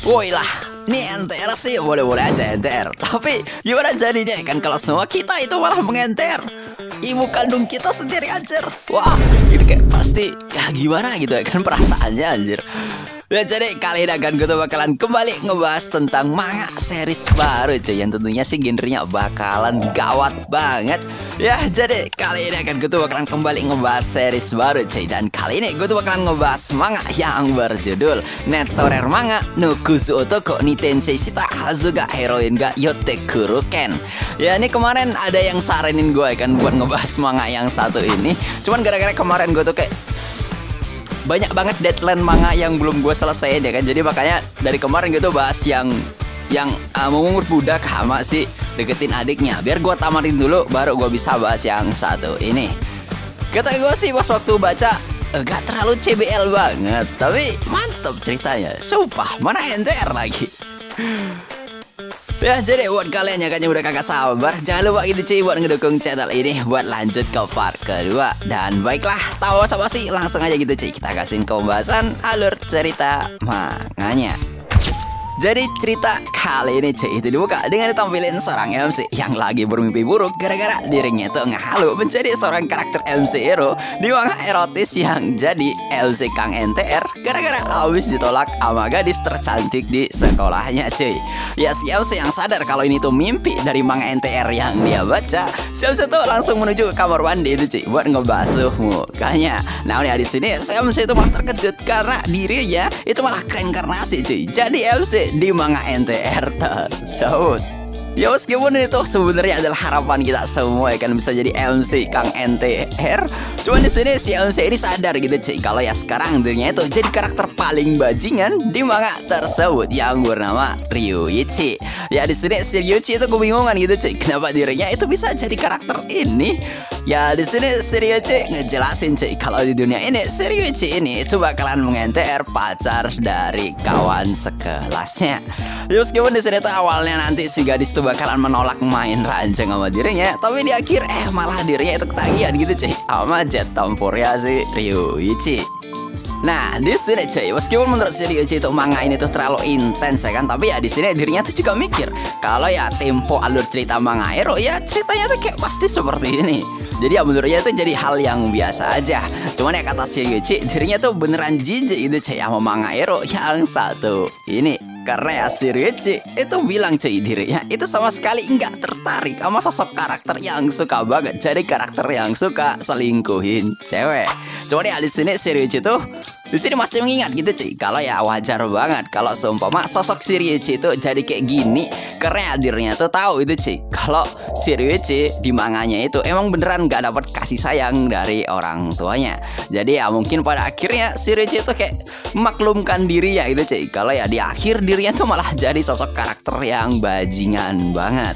Woi lah, ini NTR sih boleh-boleh aja NTR. Tapi gimana jadinya kan kalau semua kita itu malah mengenter ibu kandung kita sendiri anjir. Wah, itu kayak pasti ya gimana gitu ya kan perasaannya anjir. Ya jadi kali ini akan gue bakalan kembali ngebahas tentang manga series baru cuy, yang tentunya sih genrenya bakalan gawat banget. Ya jadi kali ini akan gue bakalan kembali ngebahas series baru cuy. Dan kali ini gue bakalan ngebahas manga yang berjudul Netorer Manga no Kuzu Otoko ni Tensei Shita Hazuga Heroin ga Yotekuru Ken. Ya ini kemarin ada yang saranin gue kan buat ngebahas manga yang satu ini. Cuman gara-gara kemarin gue tuh kayak banyak banget deadline manga yang belum gue selesai deh kan. Jadi makanya dari kemarin gitu bahas yang mengungut budak sama sih deketin adiknya. Biar gue tamatin dulu baru gue bisa bahas yang satu ini. Kata gue sih pas waktu baca gak terlalu CBL banget, tapi mantep ceritanya. Sumpah, mana NTR lagi. Ya jadi buat kalian yang udah kagak sabar, jangan lupa gitu cuy buat ngedukung channel ini buat lanjut ke part kedua. Dan baiklah, tahu apa sih, langsung aja gitu cuy kita kasihin ke pembahasan alur cerita manganya. Jadi cerita kali ini cuy itu dibuka dengan ditampilin seorang MC yang lagi bermimpi buruk gara-gara dirinya itu ngehalu menjadi seorang karakter MC hero di manga erotis yang jadi MC Kang NTR gara-gara habis ditolak sama gadis tercantik di sekolahnya cuy. Ya si MC yang sadar kalau ini tuh mimpi dari manga NTR yang dia baca, si MC tuh langsung menuju ke kamar mandi itu cuy buat ngebasuh mukanya. Nah di sini si MC itu malah terkejut karena dirinya itu malah reinkarnasi cuy jadi MC di manga NTR tersebut. Ya meskipun itu sebenarnya adalah harapan kita semua ya kan bisa jadi MC Kang NTR. Cuman di sini si MC ini sadar gitu cuy kalau ya sekarang dirinya itu jadi karakter paling bajingan di manga tersebut yang bernama Ryuichi. Ya di sini si Ryuichi itu kebingungan gitu cuy kenapa dirinya itu bisa jadi karakter ini. Ya di sini si Ryuichi ngejelasin cuy kalau di dunia ini si Ryuichi ini itu bakalan meng-NTR pacar dari kawan sekelasnya. Ya meskipun di sini tuh awalnya nanti si gadis tuh bakalan menolak main ranjang sama dirinya, tapi di akhir malah dirinya itu ketagihan gitu cuy sama jet tempurnya si Ryuichi. Nah di sini cuy, meskipun menurut si Ryuichi itu manga ini tuh terlalu intens ya kan, tapi ya di sini dirinya tuh juga mikir kalau ya tempo alur cerita manga hero ya ceritanya tuh kayak pasti seperti ini. Jadi ya menurutnya itu jadi hal yang biasa aja. Cuman ya kata si Ryuichi dirinya tuh beneran jijik itu cuy sama manga hero yang satu ini. Karena ya si Ryuichi itu bilang cuy dirinya itu sama sekali nggak tertarik sama sosok karakter yang suka banget jadi karakter yang suka selingkuhin cewek. Cuman ya di sini si Ryuichi tuh di sini masih mengingat gitu cuy kalau ya wajar banget kalau seumpama sosok si Ryuichi itu jadi kayak gini karena ya dirinya tuh tahu itu cuy kalau si Ryuichi di manganya itu emang beneran nggak dapat kasih sayang dari orang tuanya. Jadi ya mungkin pada akhirnya si Ryuichi itu kayak memaklumkan dirinya itu cuy kalau ya di akhir dirinya tuh malah jadi sosok karakter yang bajingan banget.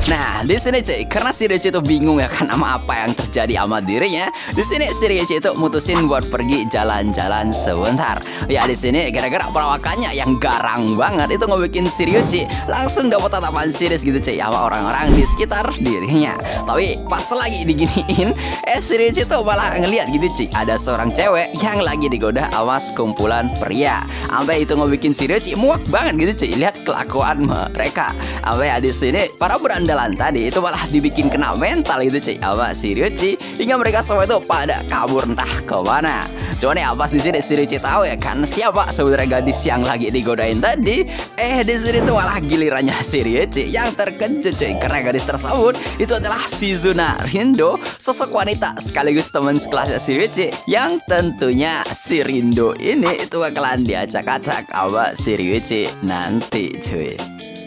Nah di sini cuy karena si Ryuichi itu bingung ya kan sama apa yang terjadi sama dirinya. Di sini si Ryuichi itu mutusin buat pergi jalan-jalan sebentar. Ya di sini gara-gara perawakannya yang garang banget itu ngebikin si Ryuichi langsung dapat tatapan serius gitu cuy sama orang-orang di sekitar dirinya. Tapi pas lagi diginiin si Ryuichi itu malah ngeliat gitu cuy ada seorang cewek yang lagi digoda awas kumpulan pria. Sampai itu ngebikin si Ryuichi muak banget gitu cuy lihat kelakuan mereka. Sampai ya di sini para berandalan tadi itu malah dibikin kena mental gitu cuy sama si Ryuichi hingga mereka semua itu pada kabur entah kemana. Cuman ya pas di sini si Ryuichi tahu ya kan siapa sebenarnya gadis yang lagi digodain tadi. Di sini tuh malah gilirannya si Ryuichi yang terkejut cuy karena gadis tersebut itu adalah Shizuna Rindo, sosok wanita sekaligus teman sekelasnya si Ryuichi yang tentunya si Rindo ini itu bakalan diacak-acak sama si Ryuichi nanti cuy.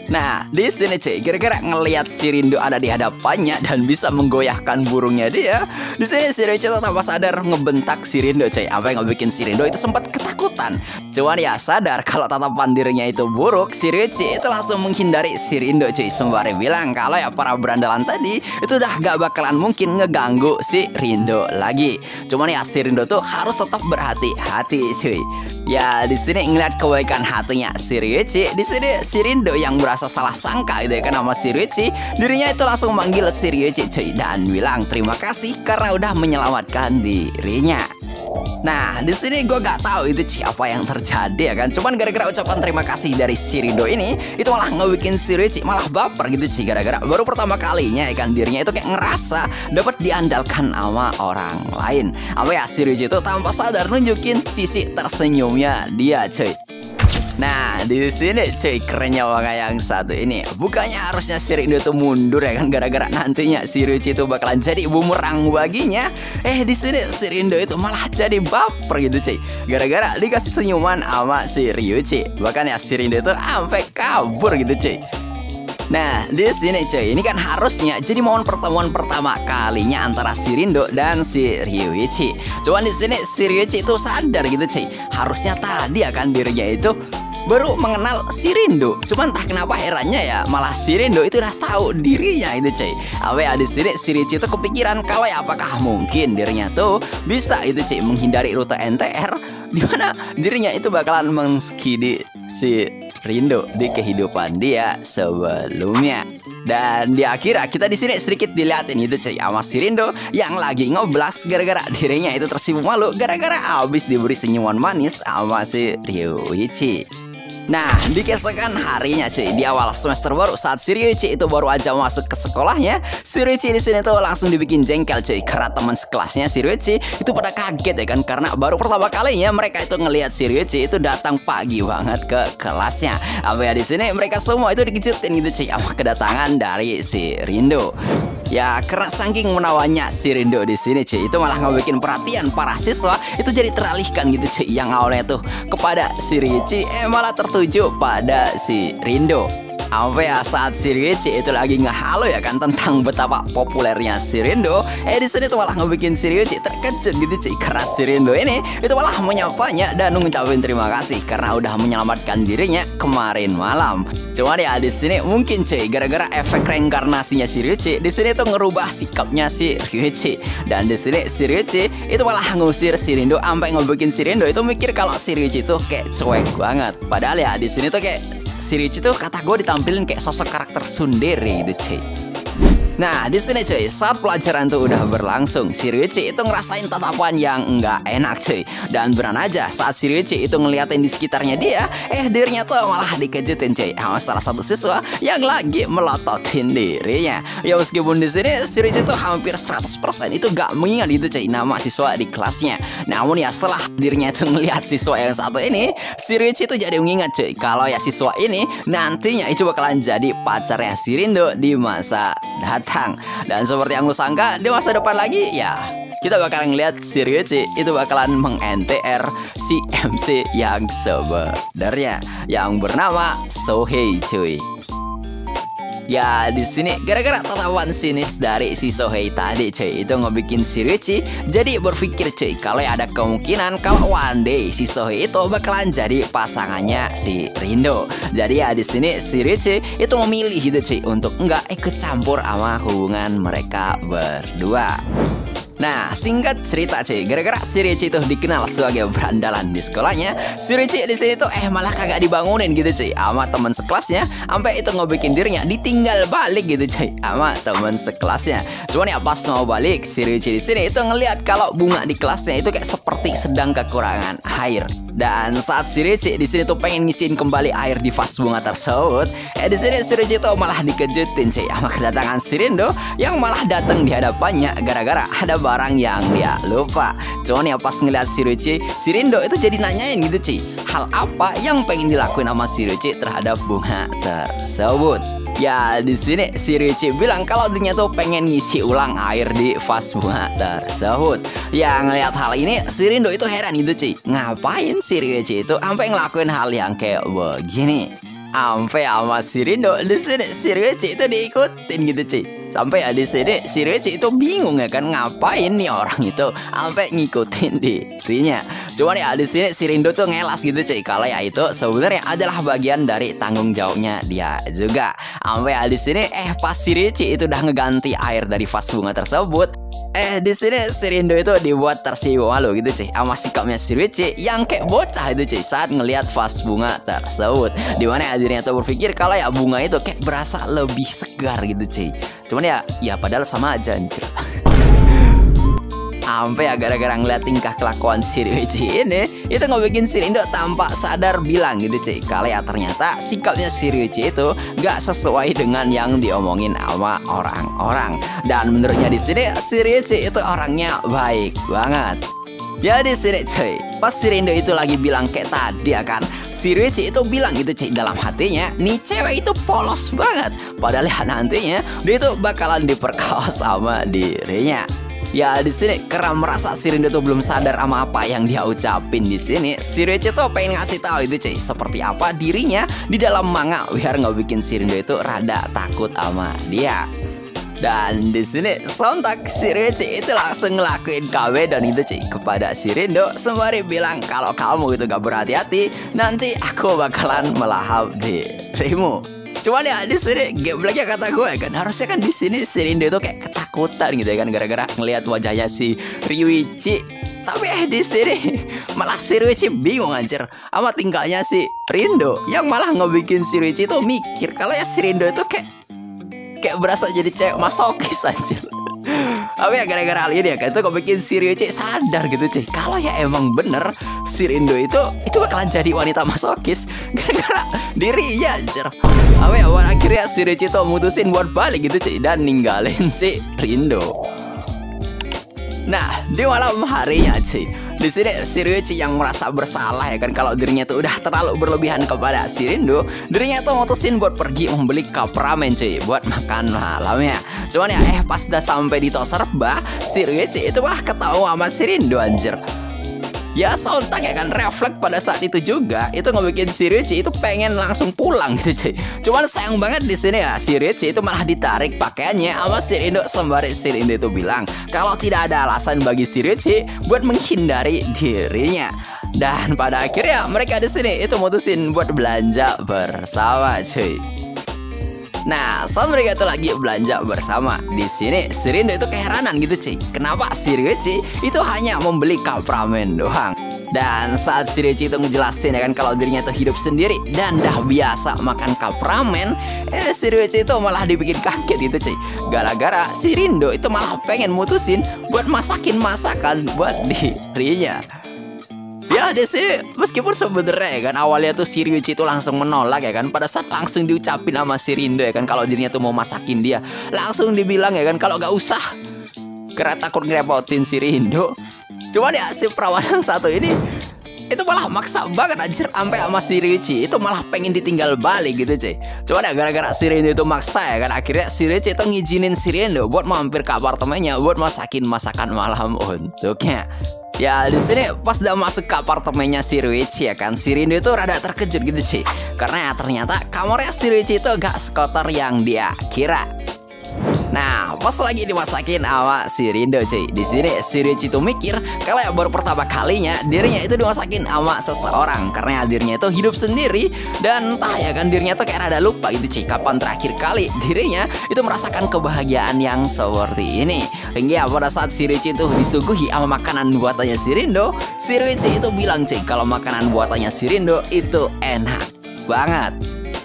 Nah di sini cuy gara-gara ngelihat si Rindo ada di hadapannya dan bisa menggoyahkan burungnya dia, di sini si Ryuichi tanpa sadar ngebentak si Rindo cuy. Apa yang ngebikin si Rindo itu sempat ketakutan. Cuman ya sadar kalau tatapan dirinya itu buruk, si Ryuichi itu langsung menghindari si Rindo cuy sembari bilang kalau ya para berandalan tadi itu udah gak bakalan mungkin ngeganggu si Rindo lagi. Cuman ya si Rindo tuh harus tetap berhati-hati cuy. Ya di sini ngeliat kebaikan hatinya si Ryuichi, di sini si Rindo yang merasa salah sangka gitu ya kan sama si Ryuichi, dirinya itu langsung manggil si Ryuichi cuy dan bilang terima kasih karena udah menyelamatkan dirinya. Nah, di sini gue gak tahu itu Ci apa yang terjadi ya kan. Cuman gara-gara ucapan terima kasih dari si Rindo ini, itu malah ngebikin si Ryuichi malah baper gitu Ci. Gara-gara baru pertama kalinya ya kan dirinya itu kayak ngerasa dapat diandalkan sama orang lain. Apa ya, si Ryuichi itu tanpa sadar nunjukin sisi tersenyumnya dia cuy. Nah, di sini cuy, kerennya Wanga yang satu ini. Bukannya harusnya si Rindo itu mundur ya kan, gara-gara nantinya si Ryuichi itu bakalan jadi bumerang baginya. Di sini si Rindo itu malah jadi baper gitu cuy. Gara-gara dikasih senyuman sama si Ryuichi. Bahkan ya si Rindo itu sampai kabur gitu cuy. Nah, di sini cuy, ini kan harusnya jadi momen pertemuan pertama kalinya antara si Rindo dan si Ryuichi. Cuman di sini si Ryuichi itu sadar gitu cuy. Harusnya tadi akan dirinya itu baru mengenal si Rindo. Cuman entah kenapa herannya ya, malah si Rindo itu udah tahu dirinya itu cuy. Apa ya, di sini si Ryuichi itu kepikiran kalau ya apakah mungkin dirinya tuh bisa itu cuy menghindari rute NTR, dimana dirinya itu bakalan mengskidi si Rindo di kehidupan dia sebelumnya. Dan di akhir kita di sini sedikit dilihatin itu cuy sama si Rindo yang lagi ngoblas gara-gara dirinya itu tersipu malu gara-gara abis diberi senyuman manis sama si Ryuichi. Nah, di keesokan harinya cuy, di awal semester baru saat si Ryuichi itu baru aja masuk ke sekolahnya, si Ryuichi di sini tuh langsung dibikin jengkel cuy karena teman sekelasnya si Ryuichi itu pada kaget ya kan, karena baru pertama kalinya mereka itu ngelihat si Ryuichi itu datang pagi banget ke kelasnya. Apa ya, di sini mereka semua itu dikejutin gitu cuy sama kedatangan dari si Rindo. Ya, karena saking menawanya si Rindo di sini cuy, itu malah ngebikin perhatian para siswa itu jadi teralihkan gitu cuy, yang awalnya tuh kepada si Ryuichi malah tertuju pada si Rindo. Sampai ya saat si Ryuichi itu lagi ngehalo ya kan tentang betapa populernya si Rindo, di sini tuh malah ngebikin si Ryuichi terkejut gitu cuy, karena si Rindo ini itu malah menyapanya dan ngucapin terima kasih karena udah menyelamatkan dirinya kemarin malam. Cuman ya di sini mungkin cuy gara-gara efek reinkarnasinya si Ryuichi di sini tuh ngerubah sikapnya si Ryuichi, dan di sini si Ryuichi itu malah ngusir si Rindo sampai ngebikin si Rindo itu mikir kalau si Ryuichi tuh kayak cuek banget. Padahal ya di sini tuh kayak si Ryuichi tuh kata gue ditampilin kayak sosok karakter tsundere gitu cuy. Nah, di sini cuy, saat pelajaran tuh udah berlangsung, si Ryuichi itu ngerasain tatapan yang enggak enak cuy. Dan beran aja saat si Ryuichi itu ngeliatin di sekitarnya dia, dirinya tuh malah dikejutin cuy sama salah satu siswa yang lagi melototin dirinya. Ya meskipun di sini si Ryuichi tuh hampir 100% itu gak mengingat itu cuy nama siswa di kelasnya. Namun ya setelah dirinya itu ngeliat siswa yang satu ini, si Ryuichi itu jadi mengingat cuy kalau ya siswa ini nantinya itu bakalan jadi pacarnya si Rindo di masa datang. Dan seperti yang lu sangka, di masa depan lagi ya kita bakalan ngeliat si Ryuichi itu bakalan meng-NTR si MC yang sebenarnya yang bernama Sohei cuy. Ya di sini gara-gara tatapan sinis dari si Sohei tadi cuy, itu ngebikin si Ryuichi jadi berpikir cuy kalau ya ada kemungkinan kalau one day si Sohei itu bakalan jadi pasangannya si Rindo. Jadi ya di sini si Ryuichi itu memilih gitu cuy untuk enggak ikut campur sama hubungan mereka berdua. Nah, singkat cerita cuy, gara-gara si Ryuichi itu dikenal sebagai berandalan di sekolahnya, si Ryuichi di sini tuh malah kagak dibangunin gitu cuy sama teman sekelasnya, sampai itu ngebikin dirinya ditinggal balik gitu cuy sama teman sekelasnya. Cuman ya pas mau balik, si Ryuichi di sini itu ngelihat kalau bunga di kelasnya itu kayak seperti sedang kekurangan air. Dan saat si Ryuichi di sini tuh pengen ngisiin kembali air di vas bunga tersebut, di sini si Ryuichi tuh malah dikejutin cuy sama kedatangan si Rindo yang malah datang di hadapannya gara-gara ada barang yang dia lupa. Cuman ya pas ngeliat si Ryuichi, si Rindo itu jadi nanyain gitu cuy, hal apa yang pengen dilakuin sama si Ryuichi terhadap bunga tersebut. Ya di sini si Ryuichi bilang kalau dirinya tuh pengen ngisi ulang air di vas bunga tersebut. Ya ngeliat hal ini si Rindo itu heran gitu cuy, ngapain si Ryuichi itu sampai ngelakuin hal yang kayak begini. Sampai sama si Rindo di sini si Ryuichi itu diikutin gitu cuy. Sampai ya di sini si Ryuichi itu bingung ya kan, ngapain nih orang itu sampai ngikutin dirinya. Cuman ya di sini si Rindo tuh ngelas gitu cuy kalau ya itu sebenarnya adalah bagian dari tanggung jawabnya dia juga. Sampai ya di sini pas si Ryuichi itu udah ngeganti air dari vas bunga tersebut, di sini si Rindo itu dibuat tersipu malu gitu cuy sama sikapnya si Ryuichi yang kayak bocah itu cuy saat ngelihat vas bunga tersebut, dimana dirinya tuh berpikir kalau ya bunga itu kayak berasa lebih segar gitu cuy. Cuman ya padahal sama aja anjir. Sampai ya gara-gara ngeliat tingkah kelakuan si Ryuichi ini, itu ngebikin si Rindo tampak sadar bilang gitu cuy, kalau ya ternyata sikapnya si Ryuichi itu gak sesuai dengan yang diomongin sama orang-orang. Dan menurutnya di sini si Ryuichi itu orangnya baik banget. Ya di sini cuy, pas si Rindo itu lagi bilang kayak tadi ya kan, si Ryuichi itu bilang gitu cuy dalam hatinya, nih cewek itu polos banget. Padahal ya nantinya dia itu bakalan diperkosa sama dirinya. Ya di sini karena merasa si Rindo tuh belum sadar sama apa yang dia ucapin di sini, si Ryuichi tuh pengen ngasih tahu itu cuy seperti apa dirinya di dalam manga biar nggak bikin si Rindo itu rada takut sama dia. Dan di sini sontak si Ryuichi itu langsung ngelakuin KW dan itu cuy kepada si Rindo sembari bilang kalau kamu itu gak berhati-hati nanti aku bakalan melahap dirimu. Cuman ya di sini gebleknya kata gue kan, harusnya kan di sini si Rindo itu kayak ketakutan gitu ya kan gara-gara ngelihat wajahnya si Ryuichi. Tapi di sini malah si Ryuichi bingung anjir sama tingkahnya si Rindo yang malah ngebikin si Ryuichi itu mikir kalau ya si Rindo itu kayak berasa jadi cewek masokis anjir. Tapi ya gara-gara hal ini ya kan itu kok bikin si Ryuichi sadar gitu cuy kalau ya emang bener si Rindo itu bakalan jadi wanita masokis gara-gara dirinya anjir. Tapi ya akhirnya si Ryuichi tuh mutusin buat balik gitu cuy dan ninggalin si Rindo. Nah di malam harinya cuy, di sini si Ryuichi yang merasa bersalah ya kan kalau dirinya tuh udah terlalu berlebihan kepada si Rindo, dirinya tuh mutusin buat pergi membeli cup ramen cuy buat makan malamnya. Cuman ya pas udah sampai di Toserba, si Ryuichi itu malah ketawa sama si Rindo anjir. Ya sontak ya kan, refleks pada saat itu juga itu ngebikin si Ryuichi itu pengen langsung pulang gitu cuy. Cuman sayang banget di sini ya si Ryuichi itu malah ditarik pakaiannya sama si Rindo sembari si Rindo itu bilang kalau tidak ada alasan bagi si Ryuichi buat menghindari dirinya. Dan pada akhirnya mereka di sini itu mutusin buat belanja bersama cuy. Nah, saat mereka itu lagi belanja bersama, di sini si Rindo itu keheranan gitu cuy. Kenapa si Ryuichi itu hanya membeli cup ramen doang? Dan saat si Ryuichi itu ngejelasin ya kan kalau dirinya itu hidup sendiri dan dah biasa makan cup ramen, si Ryuichi itu malah dibikin kaget gitu cuy. Gara-gara si Rindo itu malah pengen mutusin buat masakin masakan buat dirinya. Ya di sini meskipun sebenarnya ya kan awalnya tuh si Ryuichi itu langsung menolak ya kan, pada saat langsung diucapin sama si Rindo ya kan kalau dirinya tuh mau masakin dia, langsung dibilang ya kan kalau gak usah karena takut ngerepotin si Rindo. Cuman ya si perawan yang satu ini itu malah maksa banget anjir sampai sama si Ryuichi itu malah pengen ditinggal balik gitu cuy. Cuman ya gara-gara si Rindo itu maksa ya kan akhirnya si Ryuichi itu ngizinin si Rindo buat mampir ke apartemennya buat masakin masakan malam untuknya. Ya di sini pas udah masuk ke apartemennya si Ryuichi ya kan, si Rindo itu rada terkejut gitu cuy karena ya ternyata kamarnya si Ryuichi itu gak sekotor yang dia kira. Nah, pas lagi dimasakin sama si Rindo cuy, di sini si Ryuichi tuh mikir kalau ya baru pertama kalinya dirinya itu dimasakin sama seseorang karena dirinya itu hidup sendiri dan entah ya kan dirinya tuh kayak rada lupa gitu cuy kapan terakhir kali dirinya itu merasakan kebahagiaan yang seperti ini. Hingga pada saat si Ryuichi itu disuguhi sama makanan buatannya si Rindo, si Ryuichi itu bilang cuy kalau makanan buatannya si Rindo itu enak banget.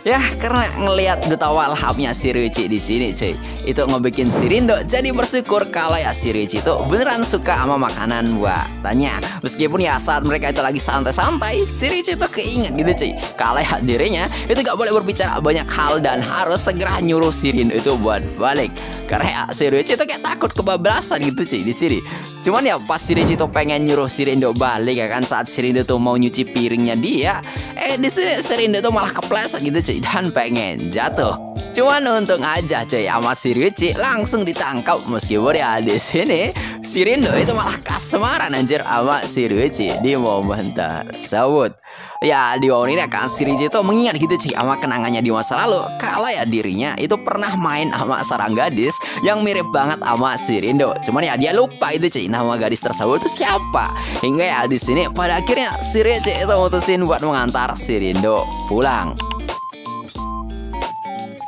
Ya karena ngelihat betapa lahapnya si Ryuichi di sini cuy, itu ngebikin si Rindo jadi bersyukur kalau ya si Ryuichi itu beneran suka sama makanan buatannya. Meskipun ya saat mereka itu lagi santai-santai, si Ryuichi itu keinget gitu cuy kalau ya dirinya itu gak boleh berbicara banyak hal dan harus segera nyuruh si Rindo itu buat balik. Karena ya si Ryuichi itu kayak takut kebablasan gitu cuy di sini. Cuman ya pas si Ryuichi itu pengen nyuruh si Rindo balik ya kan saat si Rindo tuh mau nyuci piringnya dia, di sini si Rindo tuh malah kepleset gitu cuy dan pengen jatuh. Cuman untung aja cuy sama si Ryuichi langsung ditangkap meskipun ya di sini si Rindo itu malah kasmaran anjir sama si Ryuichi di momen tersebut. Ya di momen ini kan si Ryuichi itu mengingat gitu cuy sama kenangannya di masa lalu kalau ya dirinya itu pernah main sama seorang gadis yang mirip banget sama si Rindo. Cuman ya dia lupa itu cuy nama gadis tersebut itu siapa. Hingga ya di sini pada akhirnya si Ryuichi itu mutusin buat mengantar si Rindo pulang.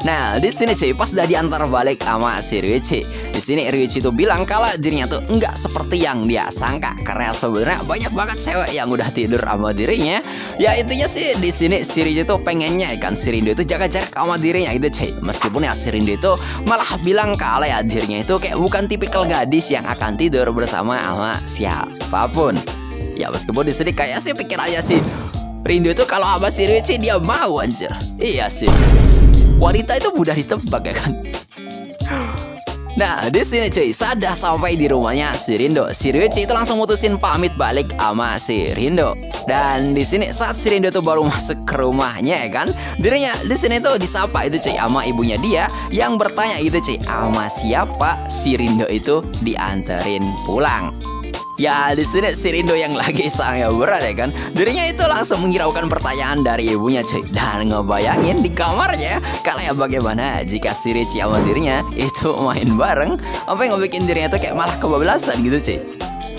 Nah, di sini cuy, pas udah diantar balik sama si Ryuichi. Di sini Ryuichi tuh bilang kalau dirinya tuh enggak seperti yang dia sangka, karena sebenarnya banyak banget cewek yang udah tidur sama dirinya. Ya intinya sih di sini si Ryuichi tuh pengennya kan si Rindo itu jaga jarak sama dirinya gitu cuy. Meskipun ya si Rindo itu malah bilang kalau ya dirinya itu kayak bukan tipikal gadis yang akan tidur bersama sama siapapun. Ya meskipun di sini kayak sih pikir aja sih Rindo itu kalau sama si Ryuichi dia mau anjir. Iya sih. Wanita itu mudah ditebak ya kan. Nah di sini cuy, sudah sampai di rumahnya si Rindo. Si Ryuichi itu langsung mutusin pamit balik sama si Rindo. Dan di sini saat si Rindo tuh baru masuk ke rumahnya ya kan, dirinya di sini tuh disapa itu cuy sama ibunya dia yang bertanya itu cuy, sama siapa si Rindo itu dianterin pulang. Ya di sini si Rindo yang lagi sangat berat ya kan, dirinya itu langsung menghiraukan pertanyaan dari ibunya cuy, dan ngebayangin di kamarnya kalau ya bagaimana jika si Ryuichi sama dirinya itu main bareng, apa yang ngebikin dirinya tuh kayak malah kebablasan gitu cuy.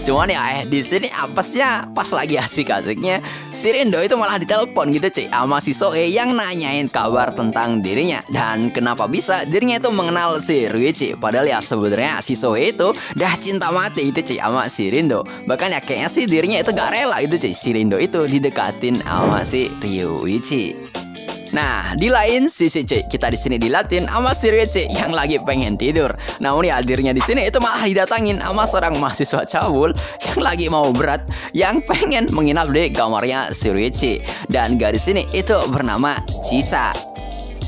Cuman ya di sini apesnya pas lagi asik-asiknya si Rindo itu malah ditelepon gitu cuy sama si Soe yang nanyain kabar tentang dirinya, dan kenapa bisa dirinya itu mengenal si Ryuichi, padahal ya sebenarnya si Soe itu dah cinta mati itu cuy sama si Rindo. Bahkan ya kayaknya sih dirinya itu gak rela itu cuy si Rindo itu didekatin sama si Ryuichi. Nah, di lain sisi cuy, kita di sini dilatin sama si Ryuichi yang lagi pengen tidur. Namun ya hadirnya di sini itu malah didatangin sama seorang mahasiswa cabul yang lagi mau berat, yang pengen menginap di kamarnya si Ryuichi. Dan gadis ini itu bernama Chisa.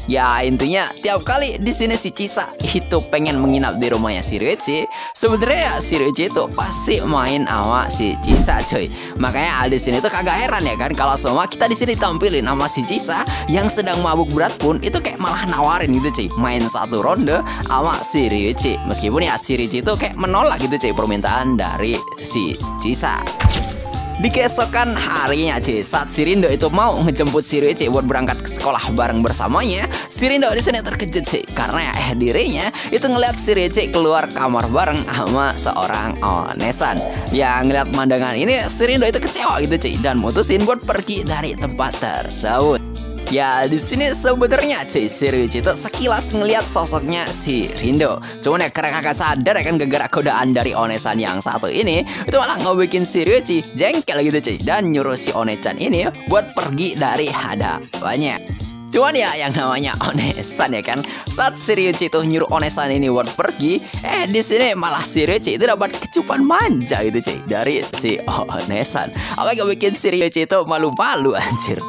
Ya intinya tiap kali di sini si Chisa itu pengen menginap di rumahnya si Ryuichi, sebenarnya si Ryuichi itu pasti main sama si Chisa cuy. Makanya di sini tuh kagak heran ya kan kalau semua kita di sini tampilin sama si Chisa yang sedang mabuk berat pun itu kayak malah nawarin gitu cuy, main satu ronde sama si Ryuichi. Meskipun ya si Ryuichi itu kayak menolak gitu cuy permintaan dari si Chisa. Di keesokan harinya cuy, saat si Rindo itu mau ngejemput si Ryuichi buat berangkat ke sekolah bareng bersamanya, si Rindo di sini terkejut cuy, karena dirinya itu ngeliat si Ryuichi keluar kamar bareng sama seorang onesan. Ya ngeliat pemandangan ini si Rindo itu kecewa gitu cuy, dan mutusin buat pergi dari tempat tersebut. Ya di sini sebenarnya cuy si Ryuichi itu sekilas ngelihat sosoknya si Rindo. Cuman ya karena kagak sadar ya kan gara-gara godaan dari onesan yang satu ini, itu malah ngebikin si Ryuichi jengkel gitu cuy, dan nyuruh si onesan ini buat pergi dari hadapannya. Cuman ya yang namanya onesan ya kan, saat si Ryuichi itu nyuruh onesan ini buat pergi, di sini malah si Ryuichi itu dapat kecupan manja gitu cuy dari si onesan. Apa yang bikin si Ryuichi itu malu-malu anjir.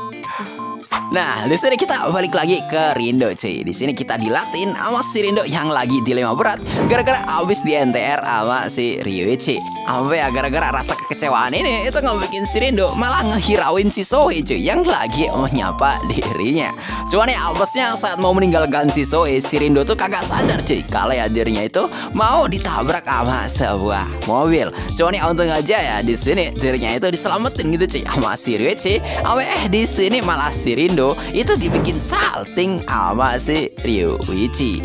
Nah, di sini kita balik lagi ke Rindo cuy. Di sini kita dilatin sama si Rindo yang lagi dilema berat gara-gara abis di NTR sama si Ryuichi. Sampai ya gara-gara rasa kekecewaan ini itu ngebikin si Rindo malah ngehirauin si Soe cuy yang lagi menyapa dirinya. Cuman ya abisnya saat mau meninggalkan si Soe, si Rindo tuh kagak sadar cuy kalau ya dirinya itu mau ditabrak sama sebuah mobil. Cuman ya untung aja ya di sini dirinya itu diselamatin gitu cuy sama si Ryuichi. Sampai di sini malah si Rindo itu dibikin salting sama si Ryuichi.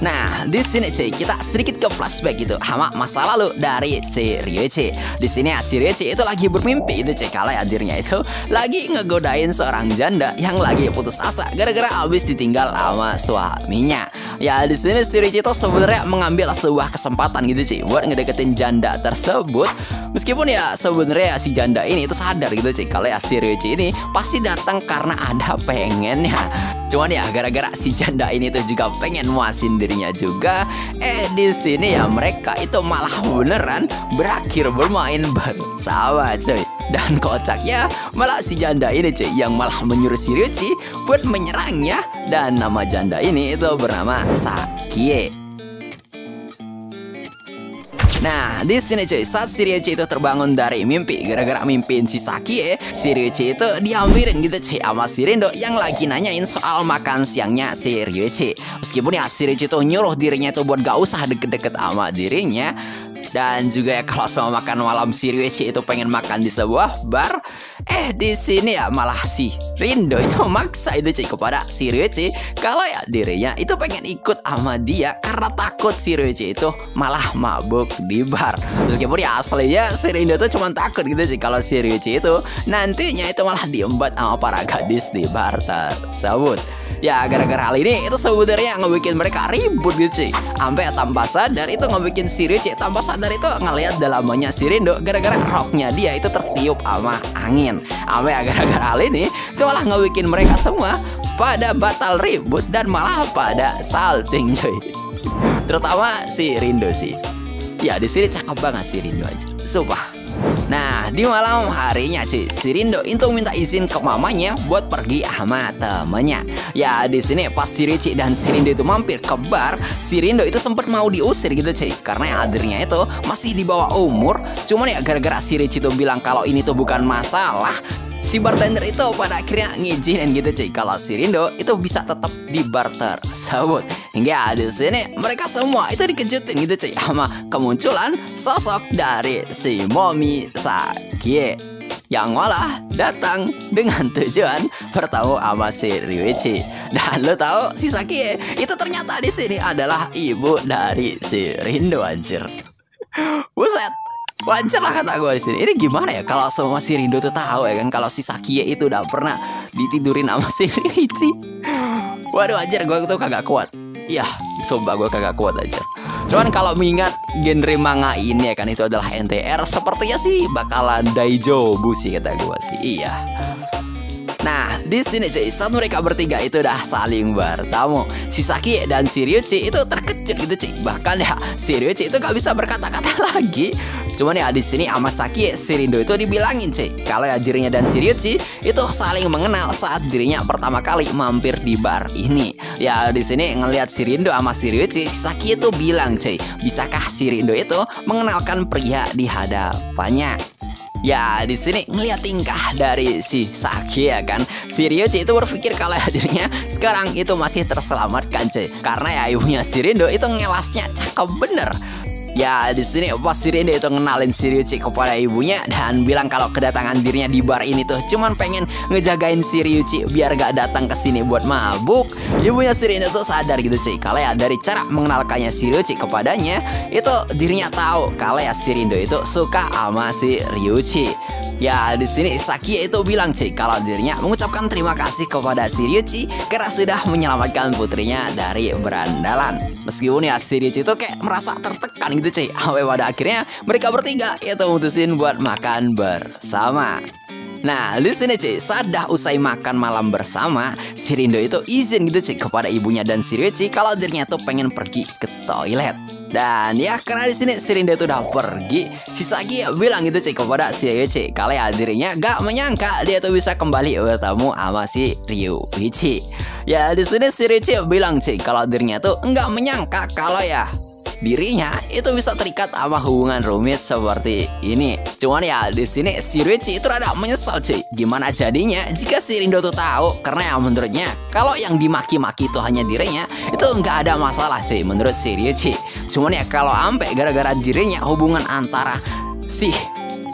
Nah, di sini cuy kita sedikit ke flashback gitu sama masa lalu dari si Ryuichi. Di sini si Ryuichi itu lagi bermimpi itu cuy kalau hadirnya itu lagi ngegodain seorang janda yang lagi putus asa gara-gara abis ditinggal sama suaminya. Ya di sini si Ryuichi itu sebenarnya mengambil sebuah kesempatan gitu cuy buat ngedeketin janda tersebut. Meskipun ya sebenarnya si janda ini itu sadar gitu cuy kalau ya si Ryuichi ini pasti datang karena ada pengennya. Cuman ya gara-gara si janda ini tuh juga pengen muasin dirinya juga, di sini ya mereka itu malah beneran berakhir bermain bersama cuy. Dan kocaknya malah si janda ini cuy yang malah menyuruh si Ryuichi buat menyerangnya, dan nama janda ini itu bernama Sakie. Nah, di sini cuy, saat si Ryuichi itu terbangun dari mimpi gara-gara mimpiin si Sakie, si Ryuichi itu diambilin gitu cuy sama si Rindo yang lagi nanyain soal makan siangnya si Ryuichi. Meskipun ya si Ryuichi itu nyuruh dirinya itu buat gak usah deket-deket sama dirinya, Dan juga ya kalau sama makan malam si Ryuichi itu pengen makan di sebuah bar, di sini ya malah si Rindo itu maksa itu cuy kepada si Ryuichi kalau ya dirinya itu pengen ikut sama dia karena takut si Ryuichi itu malah mabuk di bar. Meskipun ya aslinya si Rindo tuh cuma takut gitu sih kalau si Ryuichi itu nantinya itu malah diembat sama para gadis di bar tersebut. Ya gara-gara hal ini itu sebenarnya ngebikin mereka ribut gitu sih. Sampai tanpa sadar itu ngebikin si Ryuichi tanpa sadar itu ngelihat dalamannya si Rindo gara-gara roknya dia itu tertiup sama angin. Sampai gara-gara hal ini itu malah ngebikin mereka semua pada batal ribut dan malah pada salting cuy. Terutama si Rindo sih. Ya di sini cakep banget si Rindo aja. Sumpah. Nah di malam harinya cuy, si Rindo itu minta izin ke mamanya buat pergi sama temennya. Ya di sini pas si Ryuichi dan si Rindo itu mampir ke bar, si Rindo itu sempat mau diusir gitu cuy, karena ya adiknya itu masih di bawah umur. Cuman ya gara-gara si Ryuichi itu bilang kalau ini tuh bukan masalah, si bartender itu pada akhirnya ngizinin gitu cuy kalau si Rindo itu bisa tetap di bar tersebut. Hingga di sini mereka semua itu dikejutin gitu cuy sama kemunculan sosok dari si Momi Sakie yang malah datang dengan tujuan bertemu sama si Ryuichi. Dan lo tahu si Sakie itu ternyata di sini adalah ibu dari si Rindo anjir. Buset. Wajar lah kata gue di sini. Ini gimana ya kalau semua si Rindo tuh tahu ya kan kalau si Sakie itu udah pernah ditidurin sama si Ryuichi. Waduh ajar gue tuh kagak kuat. Ya, sumpah gue kagak kuat aja. Cuman kalau mengingat genre manga ini ya kan itu adalah NTR, sepertinya sih bakalan daijobu sih kata gue sih. Iya. Nah, di sini cuy, saat mereka bertiga itu udah saling bertamu, si Sakie dan si Ryuichi itu terkejut gitu cuy. Bahkan ya si Ryuichi itu gak bisa berkata-kata lagi. Cuman ya di sini sama Sakie, si Rindo itu dibilangin cuy kalau ya dirinya dan si Ryuichi itu saling mengenal saat dirinya pertama kali mampir di bar ini. Ya di sini ngelihat si Rindo sama si Ryuichi, si Sakie itu bilang cuy, bisakah si Rindo itu mengenalkan pria di hadapannya? Ya di sini ngeliat tingkah dari si Sakie ya kan, si Ryuichi itu berpikir kalau dirinya sekarang itu masih terselamatkan cuy, karena ya ibunya si Rindo itu ngelasnya cakep bener. Ya di sini pas si Rindo itu ngenalin si Ryuichi kepada ibunya dan bilang kalau kedatangan dirinya di bar ini tuh cuman pengen ngejagain si Ryuichi biar gak datang ke sini buat mabuk. Ibunya si Rindo tuh sadar gitu cuy kalau ya dari cara mengenalkannya si Ryuichi kepadanya itu dirinya tahu kalau ya si Rindo itu suka sama si Ryuichi. Ya di sini Sakie itu bilang cuy kalau dirinya mengucapkan terima kasih kepada si Ryuichi karena sudah menyelamatkan putrinya dari berandalan. Meskipun ya si Ryuichi itu kayak merasa tertekan gitu cuy, sampai pada akhirnya mereka bertiga itu mutusin buat makan bersama. Nah di sini cuy, saat dah usai makan malam bersama, si Rindo itu izin gitu cuy kepada ibunya dan si Ryuichi kalau dirinya tuh pengen pergi ke toilet. Dan ya karena di sini si Rindo itu udah pergi, si Sakie bilang gitu cuy kepada si Ryuichi kalau ya dirinya gak menyangka dia tuh bisa kembali bertemu sama si Ryuichi. Ya di sini si Ryuichi bilang cuy kalau dirinya tuh nggak menyangka kalau ya dirinya itu bisa terikat sama hubungan rumit seperti ini. Cuman ya di sini si Ryuichi itu rada menyesal cuy. Gimana jadinya jika si Rindo tuh tahu, karena ya menurutnya kalau yang dimaki-maki itu hanya dirinya itu nggak ada masalah cuy menurut si Ryuichi. Cuman ya kalau sampai gara-gara dirinya hubungan antara si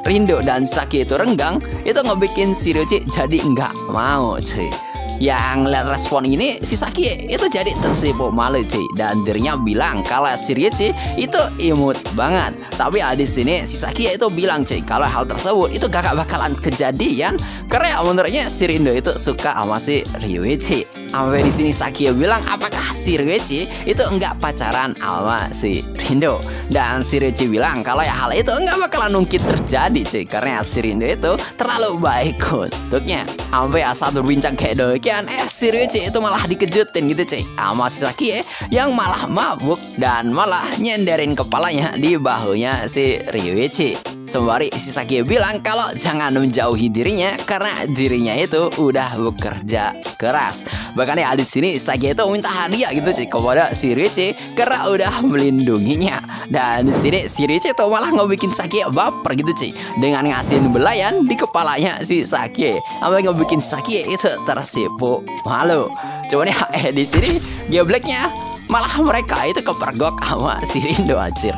Rindo dan Sakie itu renggang, itu ngebikin si Ryuichi jadi nggak mau cuy. Yang lihat respon ini si Sakie itu jadi tersipu malu cuy, dan dirinya bilang kalau si Ryuichi itu imut banget. Tapi ya di sini si Sakie itu bilang cuy kalau hal tersebut itu gak bakalan kejadian karena menurutnya si Rindo itu suka sama si Ryuichi. Sampai di sini Sakie bilang apakah si Ryuichi itu enggak pacaran sama si Rindo, dan si Ryuichi bilang kalau ya hal itu enggak bakalan mungkin terjadi cuy karena si Rindo itu terlalu baik untuknya. Sampai saat berbincang kayak demikian, si Ryuichi itu malah dikejutin gitu cuy sama si Sakie yang malah mabuk dan malah nyenderin kepalanya di bahunya si Ryuichi. Sembari si Sakie bilang kalau jangan menjauhi dirinya karena dirinya itu udah bekerja keras. Bahkan ya di sini Sakie itu minta hadiah gitu cuy kepada si Ryuichi karena udah melindunginya. Dan di sini si Ryuichi itu malah ngebikin Sakie baper gitu cuy dengan ngasihin belayan di kepalanya si Sakie. Sampai ngebikin Sakie itu tersipu malu. Cuman ya di sini gebleknya malah mereka itu kepergok sama si Rindo anjir.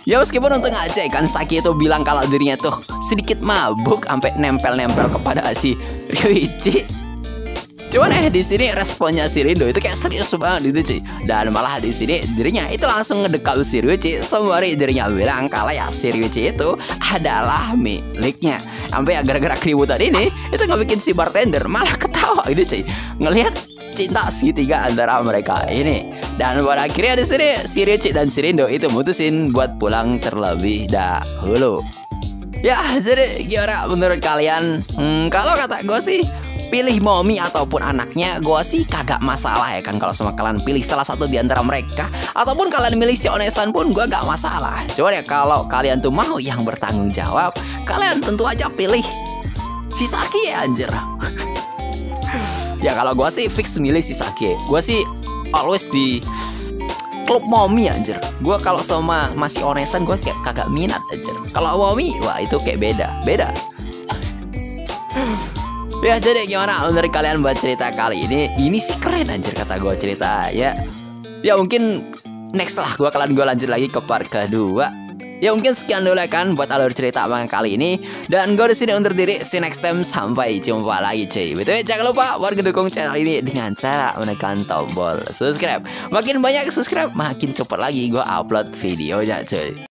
Ya meskipun untung aja kan Saki itu bilang kalau dirinya tuh sedikit mabuk sampai nempel-nempel kepada si Ryuichi. Cuman di sini responnya si Rindo itu kayak serius banget gitu cuy. Dan malah di sini dirinya itu langsung ngedekap si Ryuichi sembari dirinya bilang kalau ya si Ryuichi itu adalah miliknya. Sampai gara-gara keributan ini itu ngebikin si bartender malah ketawa gitu cuy. Ngelihat cinta segitiga antara mereka ini. Dan pada akhirnya di sini si Ryuichi dan si Rindo itu mutusin buat pulang terlebih dahulu. Ya, jadi gimana menurut kalian? Kalau kata gue sih pilih Momi ataupun anaknya, gue sih kagak masalah ya kan. Kalau sama kalian pilih salah satu di antara mereka, ataupun kalian milih si Onesan pun gue gak masalah. Cuman ya kalau kalian tuh mau yang bertanggung jawab, kalian tentu aja pilih si Saki ya anjir. Ya kalau gue sih fix milih si Saki. Gue sih always di klub Momi anjir. Gue kalau sama masih Onesan gue kayak kagak minat anjir. Kalau Momi, wah itu kayak beda. Ya jadi gimana menurut kalian buat cerita kali ini? Ini sih keren anjir kata gue cerita ya. Ya mungkin next lah gue lanjut lagi ke part kedua. Ya mungkin sekian dulu kan buat alur cerita abang kali ini. Dan gue di sini undur diri. See you next time. Sampai jumpa lagi cuy. Betul jangan lupa buat ngedukung channel ini dengan cara menekan tombol subscribe. Makin banyak subscribe makin cepat lagi gue upload videonya cuy.